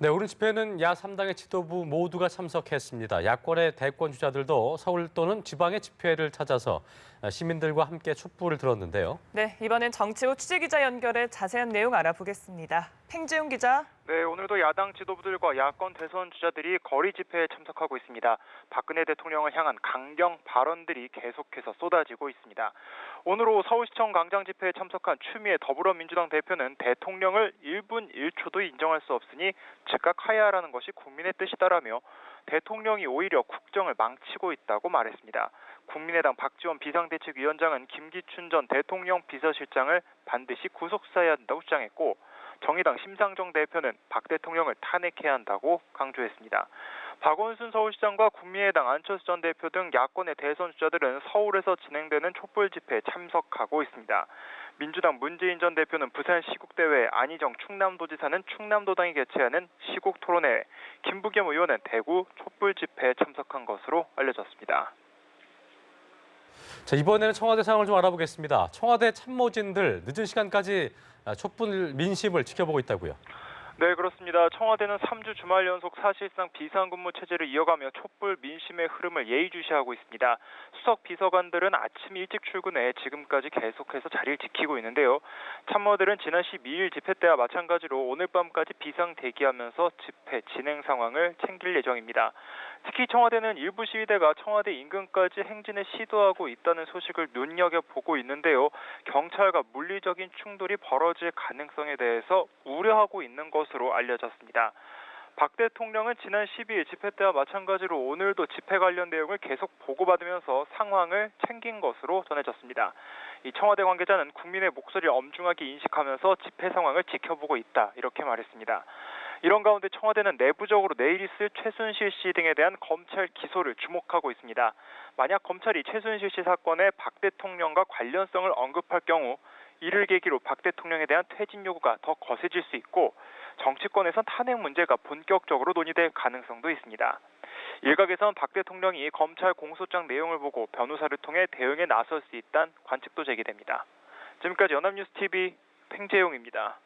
네, 오늘 집회에는 야3당의 지도부 모두가 참석했습니다. 야권의 대권 주자들도 서울 또는 지방의 집회를 찾아서 시민들과 함께 촛불을 들었는데요. 네, 이번엔 정치부 취재기자 연결해 자세한 내용 알아보겠습니다. 팽재용 기자. 네, 오늘도 야당 지도부들과 야권 대선 주자들이 거리 집회에 참석하고 있습니다. 박근혜 대통령을 향한 강경 발언들이 계속해서 쏟아지고 있습니다. 오늘 오후 서울시청 광장 집회에 참석한 추미애 더불어민주당 대표는 대통령을 1분 1초도 인정할 수 없으니 즉각 하야하라는 것이 국민의 뜻이다라며 대통령이 오히려 국정을 망치고 있다고 말했습니다. 국민의당 박지원 비상대책위원장은 김기춘 전 대통령 비서실장을 반드시 구속사해야 한다고 주장했고, 정의당 심상정 대표는 박 대통령을 탄핵해야 한다고 강조했습니다. 박원순 서울시장과 국민의당 안철수 전 대표 등 야권의 대선 주자들은 서울에서 진행되는 촛불 집회에 참석하고 있습니다. 민주당 문재인 전 대표는 부산 시국대회, 안희정 충남도지사는 충남도당이 개최하는 시국토론회, 김부겸 의원은 대구 촛불 집회에 참석한 것으로 알려졌습니다. 자, 이번에는 청와대 상황을 좀 알아보겠습니다. 청와대 참모진들 늦은 시간까지 촛불 민심을 지켜보고 있다고요. 네, 그렇습니다. 청와대는 3주 주말 연속 사실상 비상근무 체제를 이어가며 촛불 민심의 흐름을 예의주시하고 있습니다. 수석 비서관들은 아침 일찍 출근해 지금까지 계속해서 자리를 지키고 있는데요. 참모들은 지난 12일 집회 때와 마찬가지로 오늘 밤까지 비상 대기하면서 집회 진행 상황을 챙길 예정입니다. 특히 청와대는 일부 시위대가 청와대 인근까지 행진에 시도하고 있다는 소식을 눈여겨보고 있는데요. 경찰과 물리적인 충돌이 벌어질 가능성에 대해서 우려하고 있는 것으로 알려졌습니다. 박 대통령은 지난 12일 집회 때와 마찬가지로 오늘도 집회 관련 내용을 계속 보고받으면서 상황을 챙긴 것으로 전해졌습니다. 이 청와대 관계자는 국민의 목소리를 엄중하게 인식하면서 집회 상황을 지켜보고 있다, 이렇게 말했습니다. 이런 가운데 청와대는 내부적으로 내일 있을 최순실 씨 등에 대한 검찰 기소를 주목하고 있습니다. 만약 검찰이 최순실 씨 사건에 박 대통령과 관련성을 언급할 경우 이를 계기로 박 대통령에 대한 퇴진 요구가 더 거세질 수 있고, 정치권에선 탄핵 문제가 본격적으로 논의될 가능성도 있습니다. 일각에선 박 대통령이 검찰 공소장 내용을 보고 변호사를 통해 대응에 나설 수 있다는 관측도 제기됩니다. 지금까지 연합뉴스TV 팽재용입니다.